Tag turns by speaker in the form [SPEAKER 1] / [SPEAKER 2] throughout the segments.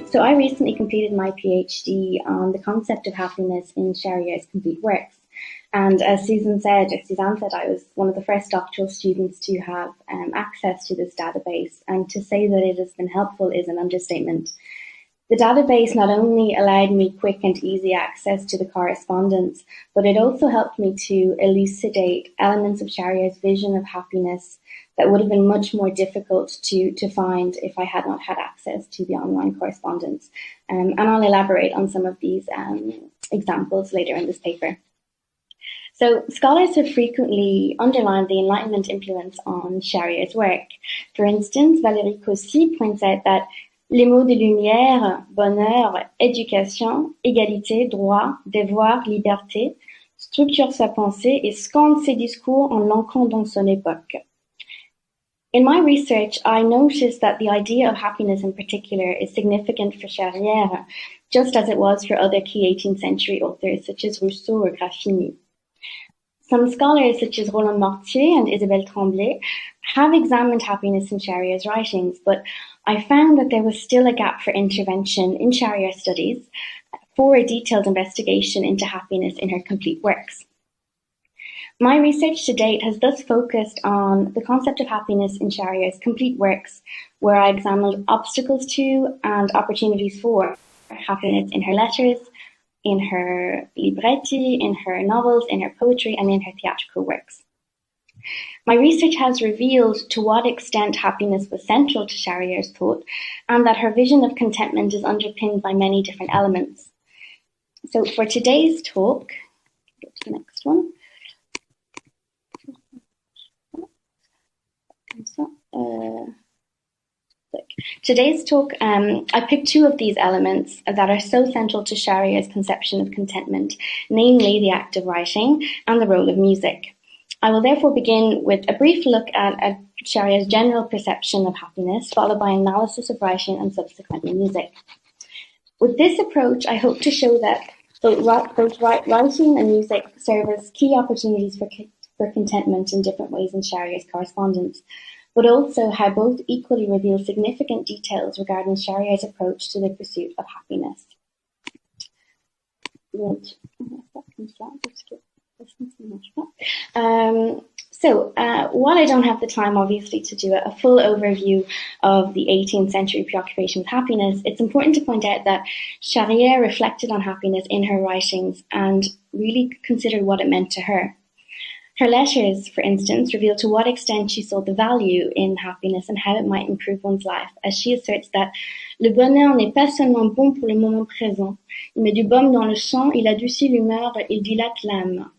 [SPEAKER 1] So I recently completed my PhD on the concept of happiness in Charrière's complete works. And as Suzanne said, I was one of the first doctoral students to have access to this database. And to say that it has been helpful is an understatement. The database not only allowed me quick and easy access to the correspondence, but it also helped me to elucidate elements of Charrière's vision of happiness that would have been much more difficult to find if I had not had access to the online correspondence. And I'll elaborate on some of these examples later in this paper. So scholars have frequently underlined the Enlightenment influence on Charrière's work. For instance, Valérie Cossy points out that les mots de lumière, bonheur, éducation, égalité, droit, devoir, liberté structurent sa pensée et scandent ses discours en l'ancrant dans son époque. In my research, I noticed that the idea of happiness in particular is significant for Charrière, just as it was for other key 18th century authors such as Rousseau or Graffigny. Some scholars such as Roland Mortier and Isabelle Tremblay have examined happiness in Charrière's writings, but I found that there was still a gap for intervention in Charrière studies for a detailed investigation into happiness in her complete works. My research to date has thus focused on the concept of happiness in Charrière's complete works, where I examined obstacles to and opportunities for happiness in her letters, in her libretti, in her novels, in her poetry, and in her theatrical works. My research has revealed to what extent happiness was central to Charrière's thought, and that her vision of contentment is underpinned by many different elements. So for today's talk, go to the next one. Today's talk, I picked two of these elements that are so central to Charrière's conception of contentment, namely the act of writing and the role of music. I will therefore begin with a brief look at Charrière's general perception of happiness, followed by analysis of writing and subsequently music. With this approach, I hope to show that both writing and music serve as key opportunities for contentment in different ways in Charrière's correspondence, but also how both equally reveal significant details regarding Charrière's approach to the pursuit of happiness. While I don't have the time, obviously, to do a full overview of the 18th century preoccupation with happiness, it's important to point out that Charrière reflected on happiness in her writings and really considered what it meant to her. Her letters, for instance, reveal to what extent she saw the value in happiness and how it might improve one's life, as she asserts that le bonheur n'est pas seulement bon pour le moment présent, il met du baume dans le sang, il adoucit l'humeur, il dilate l'âme.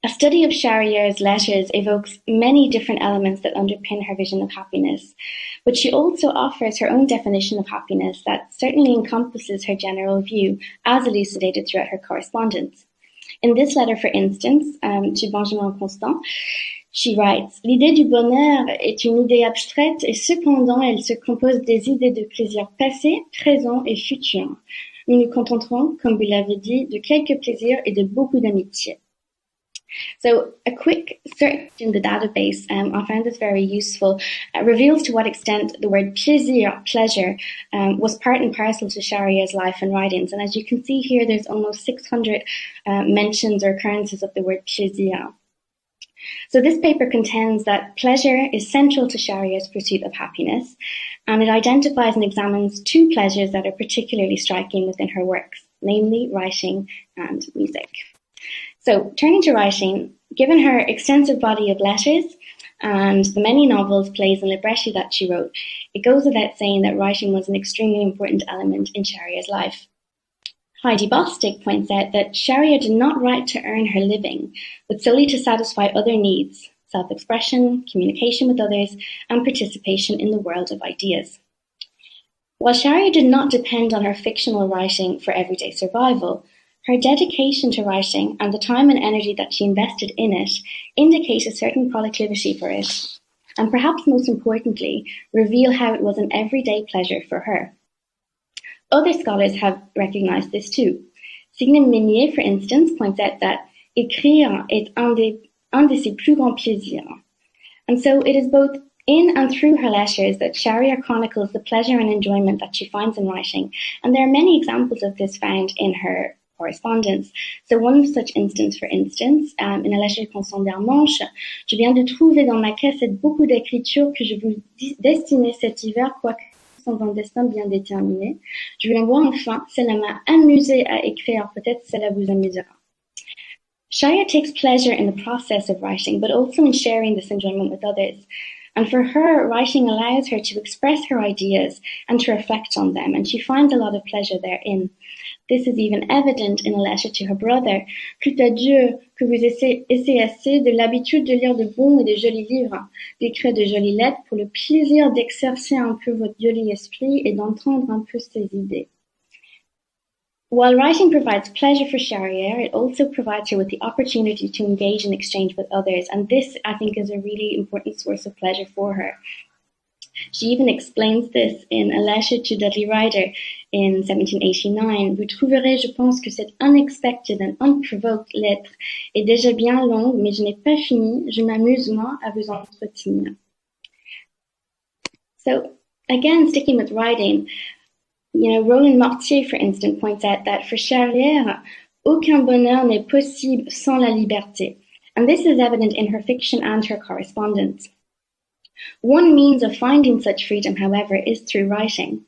[SPEAKER 1] A study of Charrière's letters evokes many different elements that underpin her vision of happiness, but she also offers her own definition of happiness that certainly encompasses her general view, as elucidated throughout her correspondence. In this letter, for instance, to Benjamin Constant, she writes, l'idée du bonheur est une idée abstraite et cependant elle se compose des idées de plaisir passé, présent et futur. Nous nous contenterons, comme vous l'avez dit, de quelques plaisirs et de beaucoup d'amitié. So a quick search in the database, I found this very useful, reveals to what extent the word plaisir, pleasure, was part and parcel to Charrière's life and writings. And as you can see here, there's almost 600 mentions or occurrences of the word plaisir. So this paper contends that pleasure is central to Charrière's pursuit of happiness, and it identifies and examines two pleasures that are particularly striking within her works, namely writing and music. So, turning to writing, given her extensive body of letters and the many novels, plays, and libretti that she wrote, it goes without saying that writing was an extremely important element in Charrière's life. Heidi Bostic points out that Charrière did not write to earn her living, but solely to satisfy other needs, self-expression, communication with others, and participation in the world of ideas. While Charrière did not depend on her fictional writing for everyday survival, her dedication to writing and the time and energy that she invested in it indicate a certain proclivity for it, and perhaps most importantly, reveal how it was an everyday pleasure for her. Other scholars have recognized this too. Signe Meunier, for instance, points out that écrire est un de ses plus grands plaisirs. And so it is both In and through her letters, that Charrière chronicles the pleasure and enjoyment that she finds in writing, and there are many examples of this found in her correspondence. So one such instance, for instance, in a lettre concernant d'Armanche, je viens de trouver dans ma caisse beaucoup d'écritures que je vous destinais cet hiver, quoique sans un destin bien déterminé. Je viens voir enfin, cela m'a amusé à écrire, peut-être cela vous amusera. Charrière takes pleasure in the process of writing, but also in sharing this enjoyment with others. And for her, writing allows her to express her ideas and to reflect on them, and she finds a lot of pleasure therein. This is even evident in a letter to her brother. Plût à Dieu que vous essayez de l'habitude de lire de bons et de jolis livres, d'écrire de jolies lettres pour le plaisir d'exercer un peu votre joli esprit et d'entendre un peu ses idées. While writing provides pleasure for Charrière, it also provides her with the opportunity to engage in exchange with others, and this, I think, is a really important source of pleasure for her. She even explains this in a letter to Dudley Ryder in 1789. Vous trouverez, je pense, que cette unexpected and unprovoked lettre est déjà bien longue, mais je n'ai pas fini. Je m'amuse, moi, à vous entretenir. So, again, sticking with writing, Roland Mortier, for instance, points out that for Charrière, aucun bonheur n'est possible sans la liberté. And this is evident in her fiction and her correspondence. One means of finding such freedom, however, is through writing.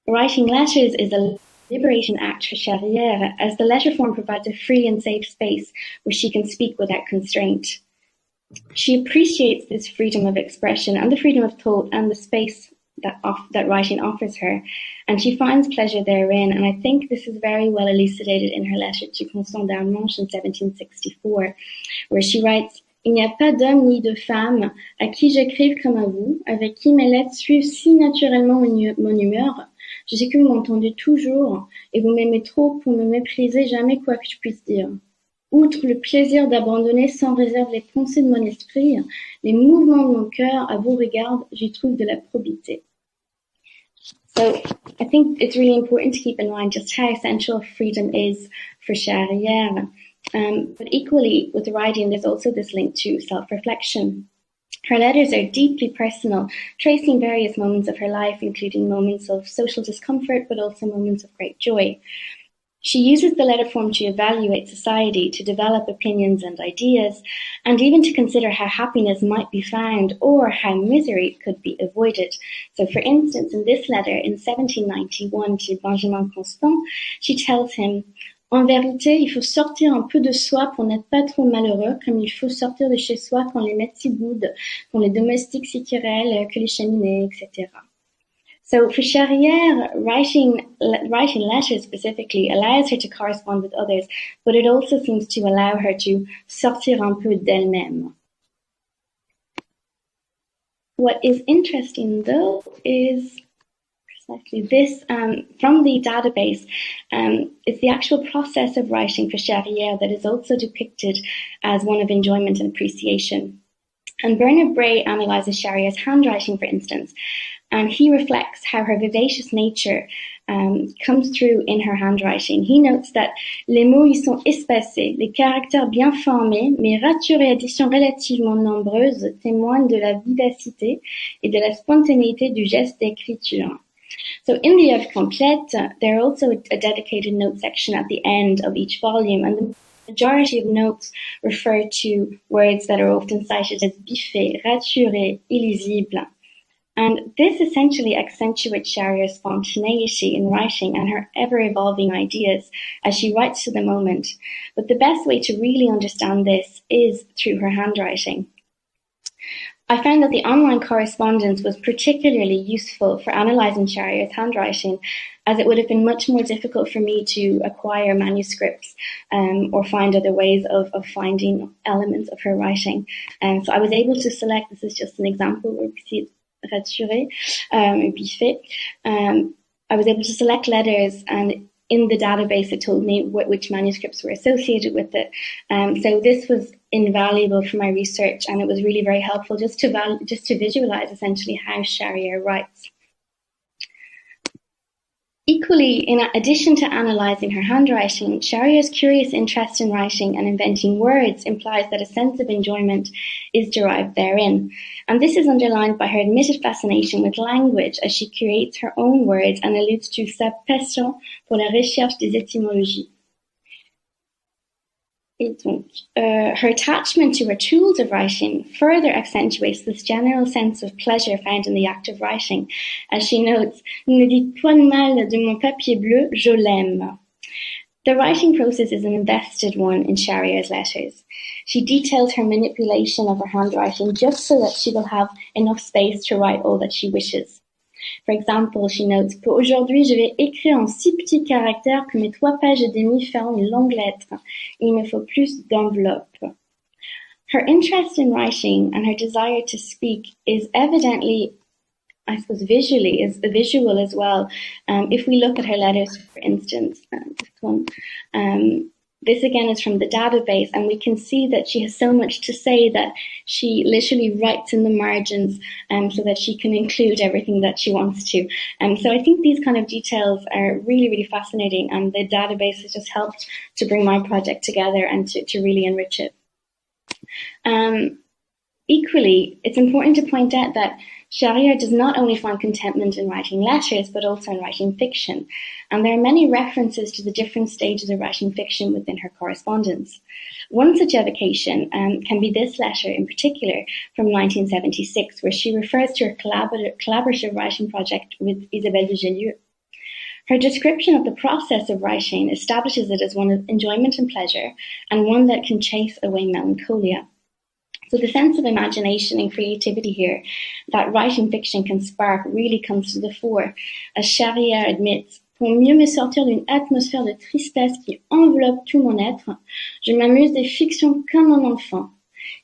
[SPEAKER 1] Writing letters is a liberation act for Charrière, as the letter form provides a free and safe space where she can speak without constraint. She appreciates this freedom of expression and the freedom of thought and the space that writing offers her, and she finds pleasure therein, and I think this is very well elucidated in her letter to Constant d'Armanche in 1764, where she writes, Il n'y a pas d'homme ni de femme à qui j'écrive comme à vous, avec qui mes lettres suivent si naturellement mon humeur. Je sais que vous m'entendez toujours, et vous m'aimez trop pour me mépriser jamais quoi que je puisse dire. Outre le plaisir d'abandonner sans réserve les pensées de mon esprit, les mouvements de mon cœur à vos regards, j'y trouve de la probité. So I think it's really important to keep in mind just how essential freedom is for Charrière. But equally, with the writing, there's also this link to self-reflection. Her letters are deeply personal, tracing various moments of her life, including moments of social discomfort, but also moments of great joy. She uses the letter form to evaluate society, to develop opinions and ideas, and even to consider how happiness might be found or how misery could be avoided. So, for instance, in this letter in 1791 to Benjamin Constant, she tells him, En vérité, il faut sortir un peu de soi pour n'être pas trop malheureux, comme il faut sortir de chez soi quand les maîtres s'y boudent, quand les domestiques s'y querellent, que les cheminées, etc. So for Charrière, writing letters specifically allows her to correspond with others, but it also seems to allow her to sortir un peu d'elle-même. What is interesting, though, is precisely this, from the database, it's the actual process of writing for Charrière that is also depicted as one of enjoyment and appreciation. And Bernard Bray analyzes Charrière's handwriting, for instance, and he reflects how her vivacious nature comes through in her handwriting. He notes that les mots y sont espacés, les caractères bien formés, mais ratures et additions relativement nombreuses témoignent de la vivacité et de la spontanéité du geste d'écriture. So in the œuvre complète, there are also a dedicated note section at the end of each volume, and the majority of notes refer to words that are often cited as biffé, raturé, illisible. And this essentially accentuates Charrière's spontaneity in writing and her ever-evolving ideas as she writes to the moment. But the best way to really understand this is through her handwriting. I found that the online correspondence was particularly useful for analysing Charrière's handwriting, as it would have been much more difficult for me to acquire manuscripts or find other ways of finding elements of her writing. So I was able to select, this is just an example where we see raturé, biffé. I was able to select letters, and in the database it told me which manuscripts were associated with it. So this was invaluable for my research, and it was really very helpful just to visualize essentially how Charrière writes. Equally, in addition to analysing her handwriting, Charrière's curious interest in writing and inventing words implies that a sense of enjoyment is derived therein. And this is underlined by her admitted fascination with language as she creates her own words and alludes to sa passion pour la recherche des étymologies. Her attachment to her tools of writing further accentuates this general sense of pleasure found in the act of writing, as she notes, "Ne dites point mal de mon papier bleu, je l'aime." The writing process is an invested one in Charrière's letters. She details her manipulation of her handwriting just so that she will have enough space to write all that she wishes. For example, she notes, "Pour aujourd'hui, je vais écrire en 6 petits caractères que mes 3 pages et demie feront une longue lettre. Il me faut plus d'enveloppe." Her interest in writing and her desire to speak is evidently, I suppose, visual as well. If we look at her letters, for instance, this one, this again is from the database, and we can see that she has so much to say that she literally writes in the margins so that she can include everything that she wants to. So I think these kind of details are really, really fascinating, and the database has just helped to bring my project together and to really enrich it. Equally, it's important to point out that Charrière does not only find contentment in writing letters, but also in writing fiction. And there are many references to the different stages of writing fiction within her correspondence. One such evocation can be this letter in particular from 1976, where she refers to her collaborative writing project with Isabelle de Charrière. Her description of the process of writing establishes it as one of enjoyment and pleasure, and one that can chase away melancholia. So the sense of imagination and creativity here that writing fiction can spark really comes to the fore, as Charrière admits, "Pour mieux me sortir d'une atmosphère de tristesse qui enveloppe tout mon être, je m'amuse des fictions comme un enfant.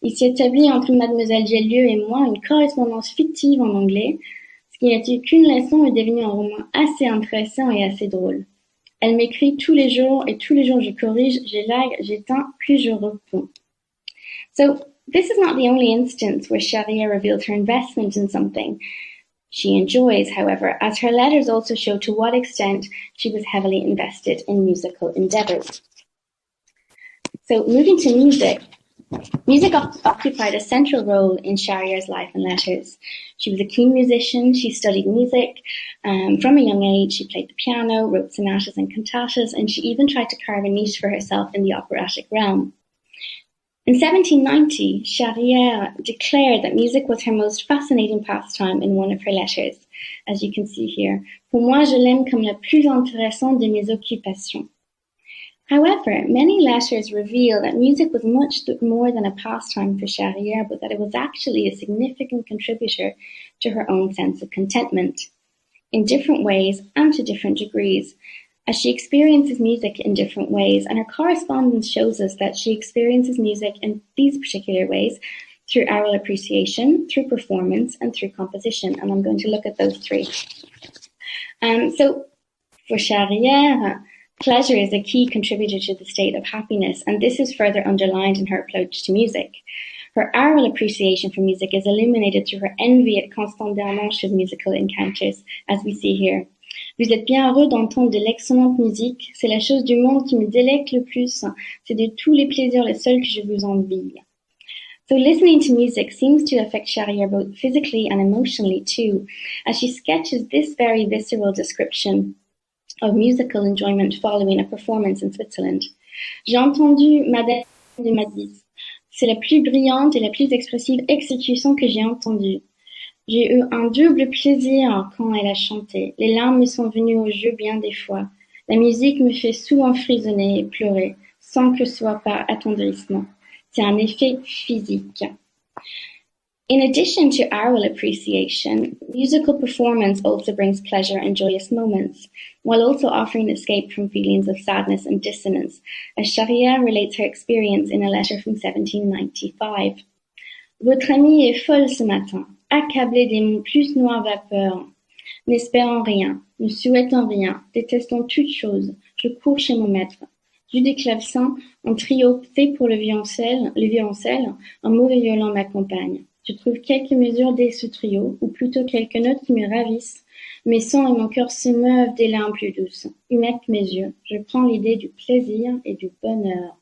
[SPEAKER 1] Il s'y établit entre Mademoiselle Gélieu et moi une correspondance fictive en anglais, ce qui n'était qu'une leçon est devenu un roman assez intéressant et assez drôle. Elle m'écrit tous les jours et tous les jours je corrige, j'élague, j'éteins, puis je réponds." So this is not the only instance where Charrière reveals her investment in something she enjoys, however, as her letters also show to what extent she was heavily invested in musical endeavours. So moving to music, music occupied a central role in Charrière's life and letters. She was a keen musician, she studied music. From a young age, she played the piano, wrote sonatas and cantatas, and she even tried to carve a niche for herself in the operatic realm. In 1790, Charrière declared that music was her most fascinating pastime in one of her letters, as you can see here. "Pour moi, je l'aime comme la plus intéressante de mes occupations." However, many letters reveal that music was much more than a pastime for Charrière, but that it was actually a significant contributor to her own sense of contentment, in different ways and to different degrees, as she experiences music in different ways, and her correspondence shows us that she experiences music in these particular ways through oral appreciation, through performance, and through composition, and I'm going to look at those three. So for Charrière, pleasure is a key contributor to the state of happiness, and this is further underlined in her approach to music. Her oral appreciation for music is illuminated through her envy at Constant Dermanche's musical encounters, as we see here. "Vous êtes bien heureux d'entendre de l'excellente musique, c'est la chose du monde qui me délecte le plus, c'est de tous les plaisirs le seul que je vous envie." So listening to music seems to affect Charrière both physically and emotionally too, as she sketches this very visceral description of musical enjoyment following a performance in Switzerland. "J'ai entendu Madame de Madis. C'est la plus brillante et la plus expressive exécution que j'ai entendue. J'ai eu un double plaisir quand elle a chanté. Les larmes me sont venues aux yeux bien des fois. La musique me fait souvent frissonner et pleurer, sans que ce soit par attendrissement. C'est un effet physique." In addition to oral appreciation, musical performance also brings pleasure and joyous moments, while also offering escape from feelings of sadness and dissonance, as Charrière relates her experience in a letter from 1795. "Votre amie est folle ce matin, accablée des plus noires vapeurs, n'espérant rien, ne souhaitant rien, détestant toute chose, je cours chez mon maître. Du des clavecins, en trio fait pour le violoncelle, un mauvais violon m'accompagne. Je trouve quelques mesures dès ce trio, ou plutôt quelques notes qui me ravissent. Mes sons et mon cœur s'émeuvent des larmes plus douces. Humectent mes yeux. Je prends l'idée du plaisir et du bonheur.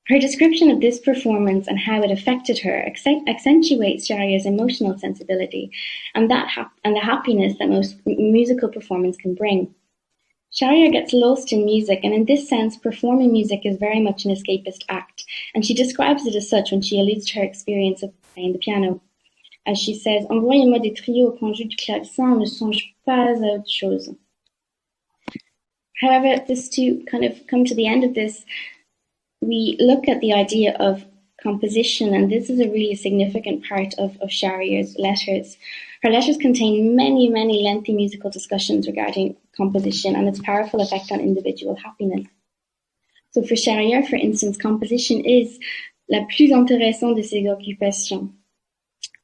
[SPEAKER 1] Her description of this performance and how it affected her accentuates Charrière's emotional sensibility and the happiness that most musical performance can bring. Charrière gets lost in music, and in this sense, performing music is very much an escapist act, and she describes it as such when she alludes to her experience of playing the piano. As she says, envoyez-moi des trios au conjut du clavecin, ne songe pas à autre chose. However, just to kind of come to the end of this, we look at the idea of composition, and this is a really significant part of Charrière's letters. Her letters contain many, many lengthy musical discussions regarding composition and its powerful effect on individual happiness. So for Charrière, for instance, composition is la plus intéressante de ses occupations.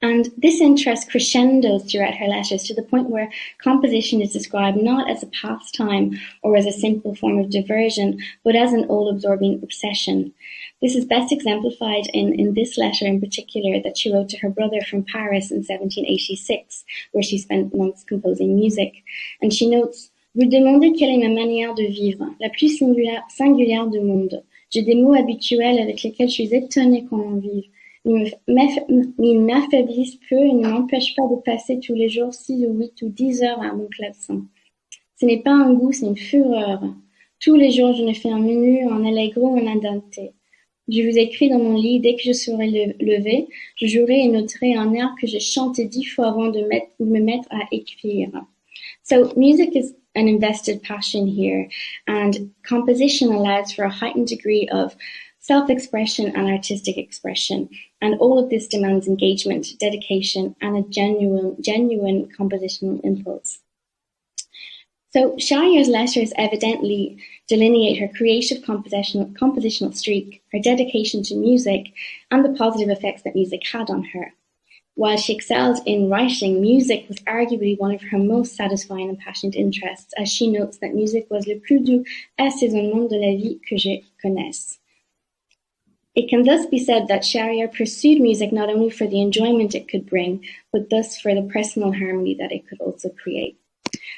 [SPEAKER 1] And this interest crescendos throughout her letters to the point where composition is described not as a pastime or as a simple form of diversion, but as an all-absorbing obsession. This is best exemplified in this letter in particular that she wrote to her brother from Paris in 1786, where she spent months composing music. And she notes, Vous demandez quelle est ma manière de vivre, la plus singulière du monde. J'ai des mots habituels avec lesquels je suis étonnée qu'on en vive. Ils m'affaiblissent peu et ne m'empêchent pas de passer tous les jours 6 ou 8 ou 10 heures à mon clavecin. Ce n'est pas un goût, c'est une fureur. Tous les jours, je ne fais un menu, un allegro, un andante. Je vous écris dans mon lit, dès que je serai levé, je jouerai et noterai un air que j'ai chanté 10 fois avant de me mettre à écrire. So music is an invested passion here, and composition allows for a heightened degree of self-expression and artistic expression, and all of this demands engagement, dedication, and a genuine compositional impulse. So Charrière's letters evidently delineate her creative compositional streak, her dedication to music, and the positive effects that music had on her. While she excelled in writing, music was arguably one of her most satisfying and passionate interests, as she notes that music was le plus doux assaisonnement de la vie que je connaisse. It can thus be said that Charrière pursued music not only for the enjoyment it could bring, but thus for the personal harmony that it could also create.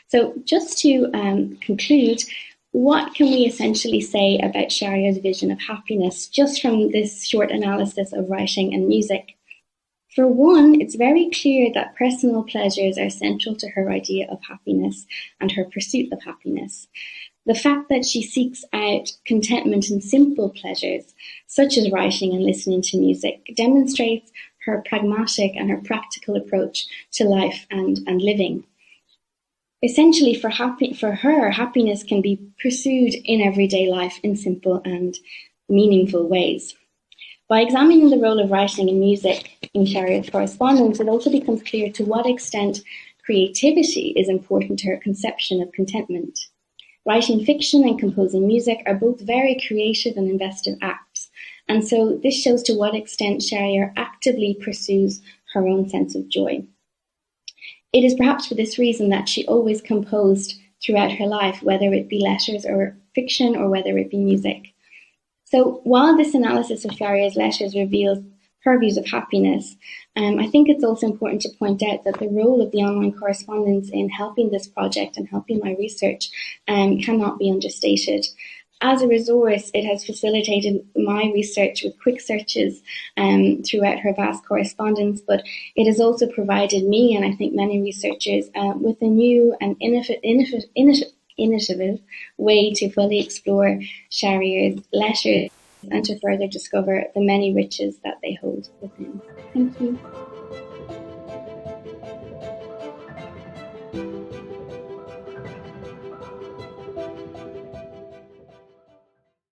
[SPEAKER 1] So just to conclude, what can we essentially say about Charrière's vision of happiness just from this short analysis of writing and music? For one, it's very clear that personal pleasures are central to her idea of happiness and her pursuit of happiness. The fact that she seeks out contentment in simple pleasures, such as writing and listening to music, demonstrates her pragmatic and her practical approach to life and living. Essentially, for her, happiness can be pursued in everyday life in simple and meaningful ways. By examining the role of writing and music in Charrière's correspondence, it also becomes clear to what extent creativity is important to her conception of contentment. Writing fiction and composing music are both very creative and invested acts, and so this shows to what extent Charrière actively pursues her own sense of joy. It is perhaps for this reason that she always composed throughout her life, whether it be letters or fiction or whether it be music. So while this analysis of Charrière's letters reveals her views of happiness, I think it's also important to point out that the role of the online correspondence in helping this project and helping my research cannot be understated. As a resource, it has facilitated my research with quick searches throughout her vast correspondence, but it has also provided me, and I think many researchers, with a new and innovative way to fully explore Charrière's letters and to further discover the many riches that they hold within. Thank you.